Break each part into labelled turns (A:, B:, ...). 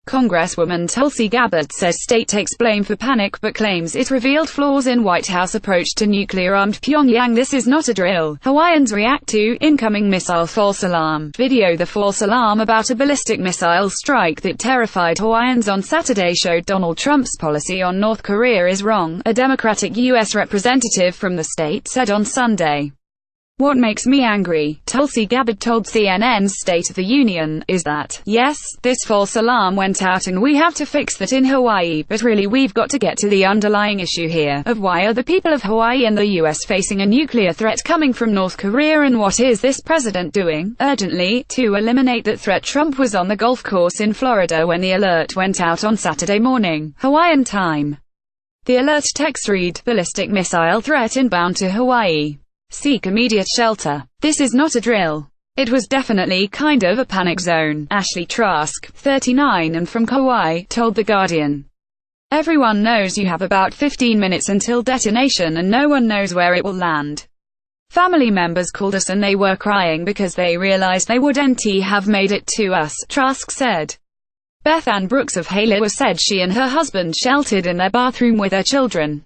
A: Congresswoman Tulsi Gabbard says state takes blame for panic but claims it revealed flaws in White House approach to nuclear-armed Pyongyang. This is not a drill. Hawaiians react to incoming missile false alarm. Video. The false alarm about a ballistic missile strike that terrified Hawaiians on Saturday showed Donald Trump's policy on North Korea is wrong, a Democratic U.S. representative from the state said on Sunday. "What makes me angry," Tulsi Gabbard told CNN's State of the Union, "is that, yes, this false alarm went out and we have to fix that in Hawaii, but really we've got to get to the underlying issue here, of why are the people of Hawaii and the US facing a nuclear threat coming from North Korea, and what is this president doing, urgently, to eliminate that threat." Trump was on the golf course in Florida when the alert went out on Saturday morning, Hawaiian time. The alert text read, "Ballistic missile threat inbound to Hawaii. Seek immediate shelter. This is not a drill. It was definitely kind of a panic zone." Ashley Trask, 39 and from Kauai, told The Guardian. "Everyone knows you have about 15 minutes until detonation and no one knows where it will land. Family members called us and they were crying because they realized they wouldn't have made it to us," Trask said. Beth Brooks of Haleiwa said she and her husband sheltered in their bathroom with their children.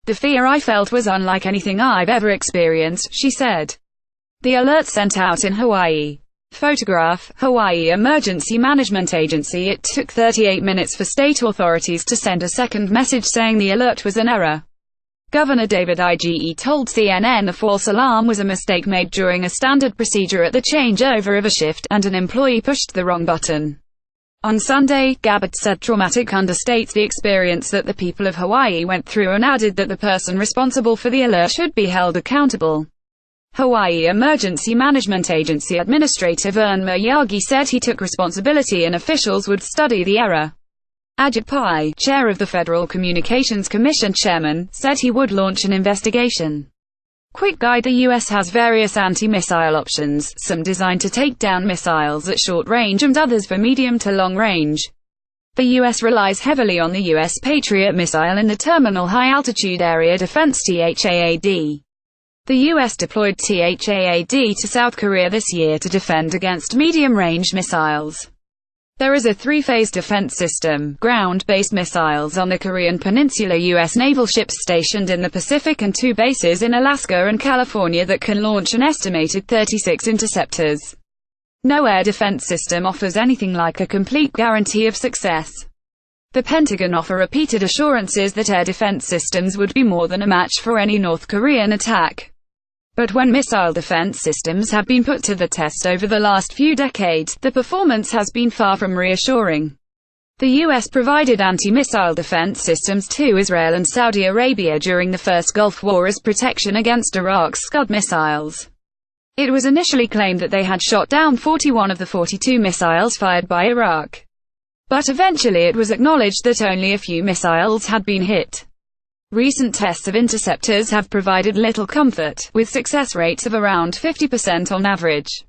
A: "The fear I felt was unlike anything I've ever experienced," she said. The alert sent out in Hawaii. Photograph, Hawaii Emergency Management Agency. It took 38 minutes for state authorities to send a second message saying the alert was an error. Governor David Ige told CNN the false alarm was a mistake made during a standard procedure at the changeover of a shift, and an employee pushed the wrong button. On Sunday, Gabbard said traumatic understates the experience that the people of Hawaii went through and added that the person responsible for the alert should be held accountable. Hawaii Emergency Management Agency Administrator Vern Miyagi said he took responsibility and officials would study the error. Ajit Pai, chair of the Federal Communications Commission chairman, said he would launch an investigation. Quick guide. The U.S. has various anti-missile options, some designed to take down missiles at short range and others for medium to long range. The U.S. relies heavily on the U.S. Patriot missile in the Terminal High Altitude Area Defense (THAAD). The U.S. deployed THAAD to South Korea this year to defend against medium-range missiles. There is a three-phase defense system: ground-based missiles on the Korean Peninsula, U.S. naval ships stationed in the Pacific, and two bases in Alaska and California that can launch an estimated 36 interceptors. No air defense system offers anything like a complete guarantee of success. The Pentagon offer repeated assurances that air defense systems would be more than a match for any North Korean attack. But when missile defense systems have been put to the test over the last few decades, the performance has been far from reassuring. The U.S. provided anti-missile defense systems to Israel and Saudi Arabia during the First Gulf War as protection against Iraq's Scud missiles. It was initially claimed that they had shot down 41 of the 42 missiles fired by Iraq. But eventually it was acknowledged that only a few missiles had been hit. Recent tests of interceptors have provided little comfort, with success rates of around 50% on average.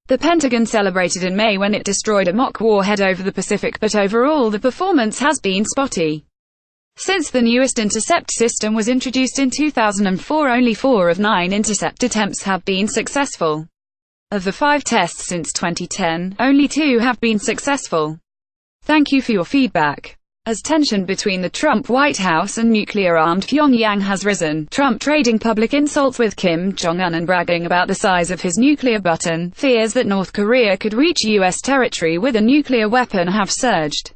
A: The Pentagon celebrated in May when it destroyed a mock warhead over the Pacific, but overall the performance has been spotty. Since the newest intercept system was introduced in 2004, only 4 of 9 intercept attempts have been successful. Of the 5 tests since 2010, only 2 have been successful. Thank you for your feedback. As tension between the Trump White House and nuclear-armed Pyongyang has risen, Trump trading public insults with Kim Jong-un and bragging about the size of his nuclear button, fears that North Korea could reach U.S. territory with a nuclear weapon have surged.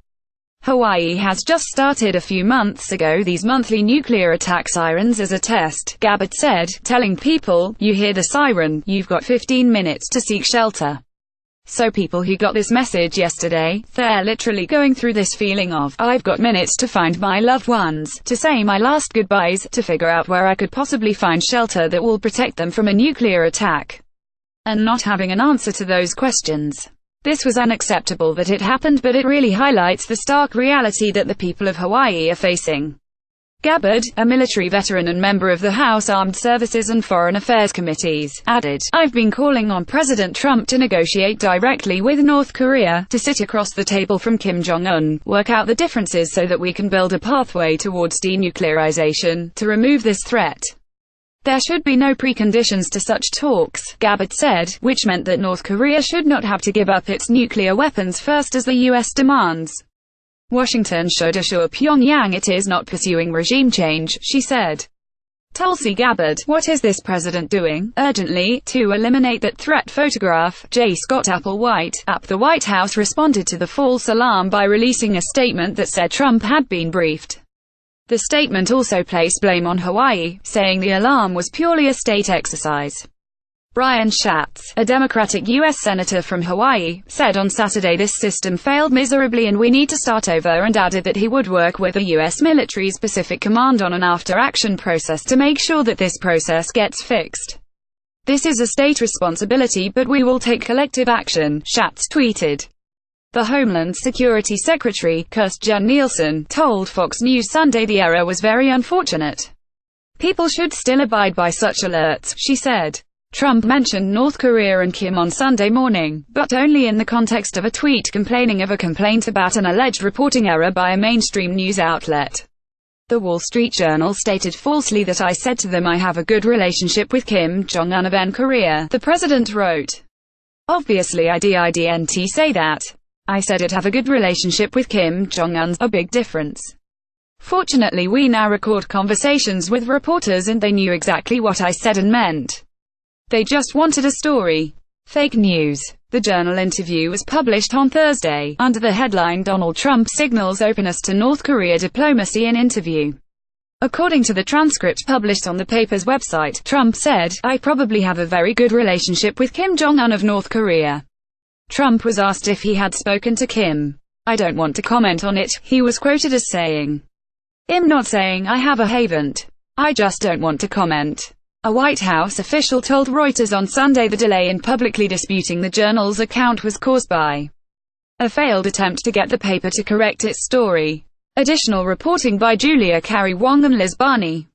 A: Hawaii has just started a few months ago these monthly nuclear attack sirens as a test, Gabbard said, telling people, "You hear the siren, you've got 15 minutes to seek shelter." So people who got this message yesterday, they're literally going through this feeling of, I've got minutes to find my loved ones, to say my last goodbyes, to figure out where I could possibly find shelter that will protect them from a nuclear attack. And not having an answer to those questions. This was unacceptable that it happened, but it really highlights the stark reality that the people of Hawaii are facing. Gabbard, a military veteran and member of the House Armed Services and Foreign Affairs Committees, added, "I've been calling on President Trump to negotiate directly with North Korea, to sit across the table from Kim Jong-un, work out the differences so that we can build a pathway towards denuclearization, to remove this threat. There should be no preconditions to such talks," Gabbard said, which meant that North Korea should not have to give up its nuclear weapons first as the U.S. demands. Washington should assure Pyongyang it is not pursuing regime change, she said. Tulsi Gabbard, what is this president doing, urgently, to eliminate that threat photograph? J. Scott Applewhite, the White House responded to the false alarm by releasing a statement that said Trump had been briefed. The statement also placed blame on Hawaii, saying the alarm was purely a state exercise. Brian Schatz, a Democratic U.S. Senator from Hawaii, said on Saturday this system failed miserably and we need to start over, and added that he would work with the U.S. military's Pacific Command on an after-action process to make sure that this process gets fixed. This is a state responsibility, but we will take collective action, Schatz tweeted. The Homeland Security Secretary, Kirstjen Nielsen, told Fox News Sunday the error was very unfortunate. People should still abide by such alerts, she said. Trump mentioned North Korea and Kim on Sunday morning, but only in the context of a tweet complaining of a complaint about an alleged reporting error by a mainstream news outlet. The Wall Street Journal stated falsely that I said to them I have a good relationship with Kim Jong-un of N Korea, the president wrote. Obviously I didn't say that. I said it have a good relationship with Kim Jong-un's a big difference. Fortunately we now record conversations with reporters and they knew exactly what I said and meant. They just wanted a story. Fake news. The Journal interview was published on Thursday, under the headline Donald Trump signals openness to North Korea diplomacy in interview. According to the transcript published on the paper's website, Trump said, I probably have a very good relationship with Kim Jong-un of North Korea. Trump was asked if he had spoken to Kim. I don't want to comment on it, he was quoted as saying. I'm not saying I haven't. I just don't want to comment. A White House official told Reuters on Sunday the delay in publicly disputing the Journal's account was caused by a failed attempt to get the paper to correct its story. Additional reporting by Julia Carey Wong and Liz Barney.